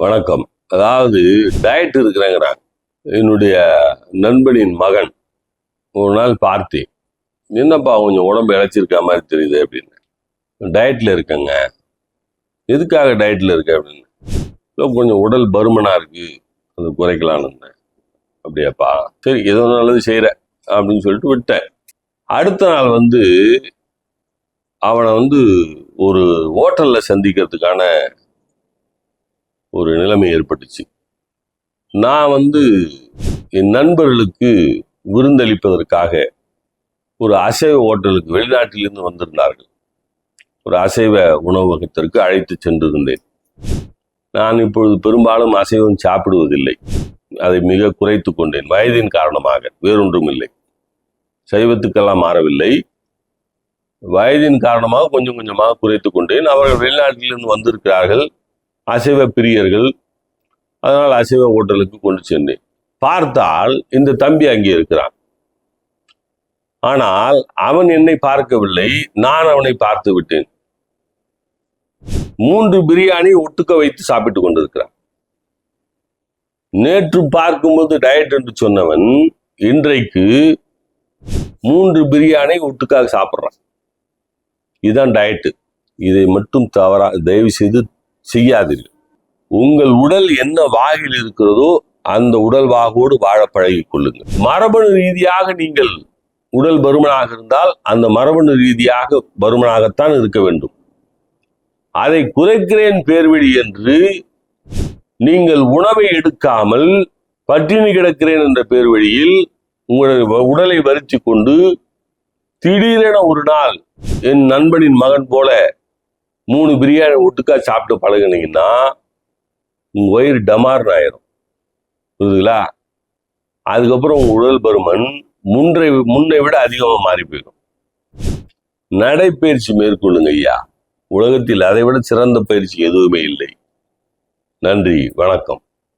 வணக்கம். அதாவது டயட் இருக்கிறேங்கிறாங்க. என்னுடைய நண்பனின் மகன் ஒரு நாள் பார்த்தேன். என்னப்பா கொஞ்சம் உடம்பு இழைச்சிருக்க மாதிரி தெரியுது அப்படின்னு. டயட்ல இருக்கேங்க. எதுக்காக டயட்ல இருக்க அப்படின்னு. இல்லை கொஞ்சம் உடல் பருமனா இருக்கு, அது குறைக்கலான்னு. அப்படியாப்பா, சரி ஏதோ நல்லது செய்யற அப்படின்னு சொல்லிட்டு விட்டேன். அடுத்த நாள் அவனை ஒரு ஹோட்டல்ல சந்திக்கிறதுக்கான ஒரு நிலைமை ஏற்பட்டுச்சு. நான் என் நண்பர்களுக்கு விருந்தளிப்பதற்காக ஒரு அசைவ ஹோட்டலுக்கு வெளிநாட்டிலிருந்து வந்திருந்தார்கள். ஒரு அசைவ உணவகத்திற்கு அழைத்து சென்றிருந்தேன். நான் இப்பொழுது பெரும்பாலும் அசைவம் சாப்பிடுவதில்லை. அதை மிக குறைத்து கொண்டேன், வயதின் காரணமாக, வேறொன்றும் இல்லை. சைவத்துக்கெல்லாம் மாறவில்லை, வயதின் காரணமாக கொஞ்சம் கொஞ்சமாக குறைத்து கொண்டேன். அவர்கள் வெளிநாட்டிலிருந்து வந்திருக்கிறார்கள், அசைவ பிரியர்கள். அதனால் அசைவ ஹோட்டலுக்கு கொண்டு சென்றேன். பார்த்தால் இந்த தம்பி அங்கே இருக்கிறான். ஆனால் அவன் என்னை பார்க்கவில்லை, நான் அவனை பார்த்து விட்டேன். 3 பிரியாணி ஒட்டுக்க வைத்து சாப்பிட்டு கொண்டிருக்கிறான். நேற்று பார்க்கும்போது டயட் என்று சொன்னவன் இன்றைக்கு 3 பிரியாணி ஒட்டுக்காக சாப்பிட்றான். இதுதான் டயட்டு. இதை மட்டும் தயவு செய்து செய்யாதீர்கள். உங்கள் உடல் என்ன வாகில் இருக்கிறதோ அந்த உடல் வாகோடு வாழ பழகிக் கொள்ளுங்கள். மரபணு ரீதியாக நீங்கள் உடல் பருமனாக இருந்தால் அந்த மரபணு ரீதியாக பருமனாகத்தான் இருக்க வேண்டும். அதை குறைக்கிறேன் பேர்வழி என்று நீங்கள் உணவை எடுக்காமல் பட்டினி கிடக்கிறேன் என்ற பேர் வழியில் உங்களுடைய உடலை வருத்தி கொண்டு திடீரென ஒரு நாள் என் நண்பனின் மகன் போல 3 பிரியாணி ஒட்டுக்கா சாப்பிட்டு பழகினீங்கன்னா உங்க வயிறு டமார்னு ஆயிரும். புரியுதுங்களா? அதுக்கப்புறம் உங்க உடல் பருமன் முன்னை விட அதிகமாக மாறி போயிடும். நடைப்பயிற்சி மேற்கொள்ளுங்க ஐயா. உலகத்தில் அதை விட சிறந்த பயிற்சி எதுவுமே இல்லை. நன்றி, வணக்கம்.